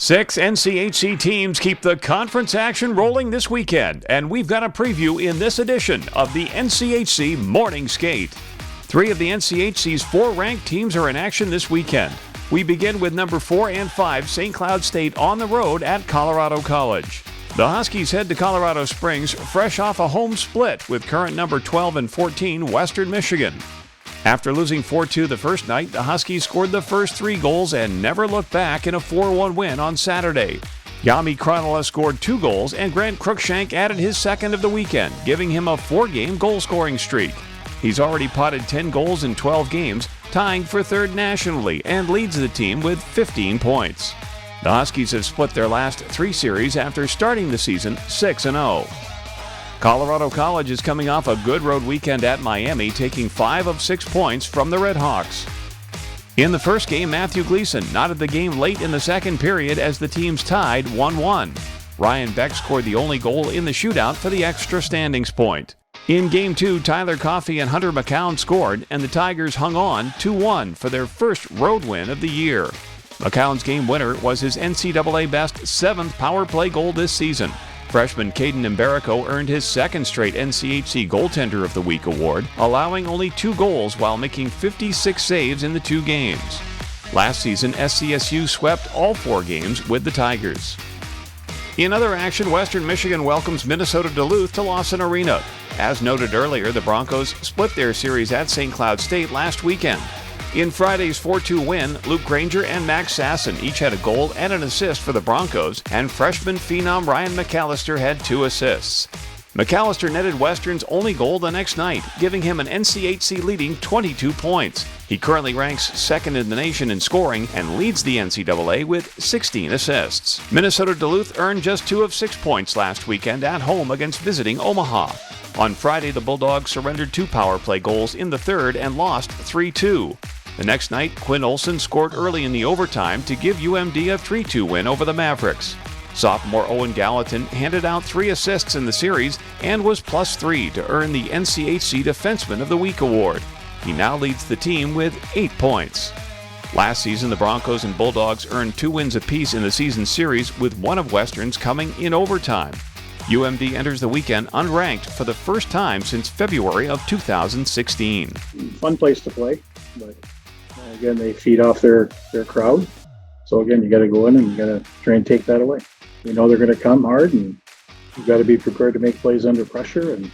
6 NCHC teams keep the conference action rolling this weekend, and we've got a preview in this edition of the NCHC Morning Skate. 3 of the NCHC's 4 ranked teams are in action this weekend. We begin with number 4 and 5 St. Cloud State on the road at Colorado College. The Huskies head to Colorado Springs fresh off a home split with current number 12 and 14 Western Michigan. After losing 4-2 the first night, the Huskies scored the first 3 goals and never looked back in a 4-1 win on Saturday. Yami Kronola scored 2 goals and Grant Cruikshank added his second of the weekend, giving him a 4-game goal-scoring streak. He's already potted 10 goals in 12 games, tying for third nationally, and leads the team with 15 points. The Huskies have split their last 3 series after starting the season 6-0. Colorado College is coming off a good road weekend at Miami, taking 5 of 6 points from the Redhawks. In the first game, Matthew Gleason knotted the game late in the second period as the teams tied 1-1. Ryan Beck scored the only goal in the shootout for the extra standings point. In Game 2, Tyler Coffey and Hunter McCown scored, and the Tigers hung on 2-1 for their first road win of the year. McCown's game winner was his NCAA best 7th power play goal this season. Freshman Caden Mbarico earned his second straight NCHC Goaltender of the Week award, allowing only 2 goals while making 56 saves in the 2 games. Last season, SCSU swept all 4 games with the Tigers. In other action, Western Michigan welcomes Minnesota Duluth to Lawson Arena. As noted earlier, the Broncos split their series at St. Cloud State last weekend. In Friday's 4-2 win, Luke Granger and Max Sasson each had a goal and an assist for the Broncos, and freshman phenom Ryan McAllister had 2 assists. McAllister netted Western's only goal the next night, giving him an NCHC leading 22 points. He currently ranks 2nd in the nation in scoring and leads the NCAA with 16 assists. Minnesota Duluth earned just 2 of 6 points last weekend at home against visiting Omaha. On Friday, the Bulldogs surrendered 2 power play goals in the third and lost 3-2. The next night, Quinn Olson scored early in the overtime to give UMD a 3-2 win over the Mavericks. Sophomore Owen Gallatin handed out 3 assists in the series and was +3 to earn the NCHC Defenseman of the Week award. He now leads the team with 8 points. Last season, the Broncos and Bulldogs earned 2 wins apiece in the season series, with one of Western's coming in overtime. UMD enters the weekend unranked for the first time since February of 2016. Fun place to play, but again, they feed off their crowd. So again, you got to go in and you got to try and take that away. You know they're going to come hard, and you got to be prepared to make plays under pressure. And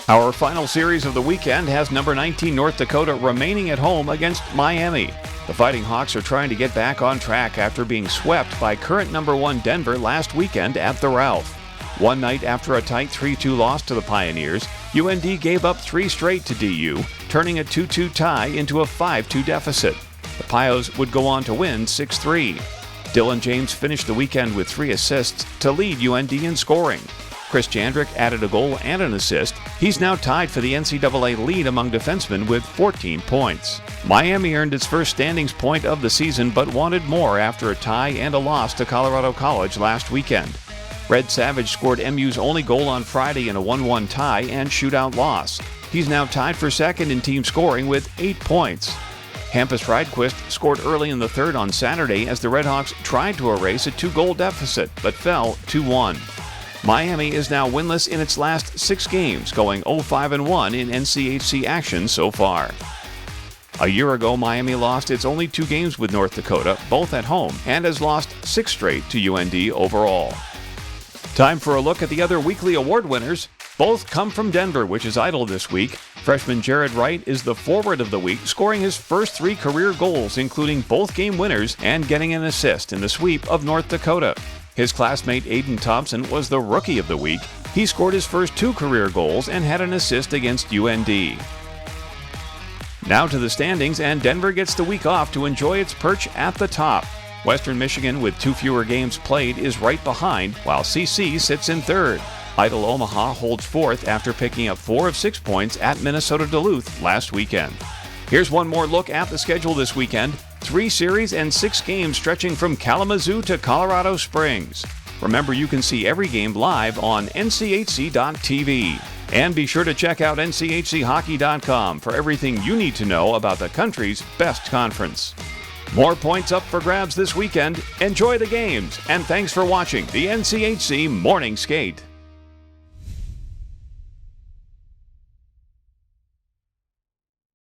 our final series of the weekend has number 19 North Dakota remaining at home against Miami. The Fighting Hawks are trying to get back on track after being swept by current number 1 Denver last weekend at the Ralph. One night after a tight 3-2 loss to the Pioneers, UND gave up 3 straight to DU, turning a 2-2 tie into a 5-2 deficit. The Pios would go on to win 6-3. Dylan James finished the weekend with 3 assists to lead UND in scoring. Chris Jandrick added a goal and an assist. He's now tied for the NCAA lead among defensemen with 14 points. Miami earned its first standings point of the season but wanted more after a tie and a loss to Colorado College last weekend. Red Savage scored MU's only goal on Friday in a 1-1 tie and shootout loss. He's now tied for 2nd in team scoring with 8 points. Hampus Rydquist scored early in the third on Saturday as the Redhawks tried to erase a 2-goal deficit, but fell 2-1. Miami is now winless in its last 6 games, going 0-5-1 in NCHC action so far. A year ago, Miami lost its only 2 games with North Dakota, both at home, and has lost 6 straight to UND overall. Time for a look at the other weekly award winners. Both come from Denver, which is idle this week. Freshman Jared Wright is the forward of the week, scoring his first 3 career goals, including both game winners, and getting an assist in the sweep of North Dakota. His classmate Aiden Thompson was the rookie of the week. He scored his first 2 career goals and had an assist against UND. Now to the standings, and Denver gets the week off to enjoy its perch at the top. Western Michigan, with 2 fewer games played, is right behind, while CC sits in 3rd. Idle Omaha holds 4th after picking up 4 of 6 points at Minnesota Duluth last weekend. Here's one more look at the schedule this weekend. 3 series and 6 games stretching from Kalamazoo to Colorado Springs. Remember, you can see every game live on NCHC.TV. And be sure to check out NCHChockey.com for everything you need to know about the country's best conference. More points up for grabs this weekend. Enjoy the games, and thanks for watching the NCHC Morning Skate.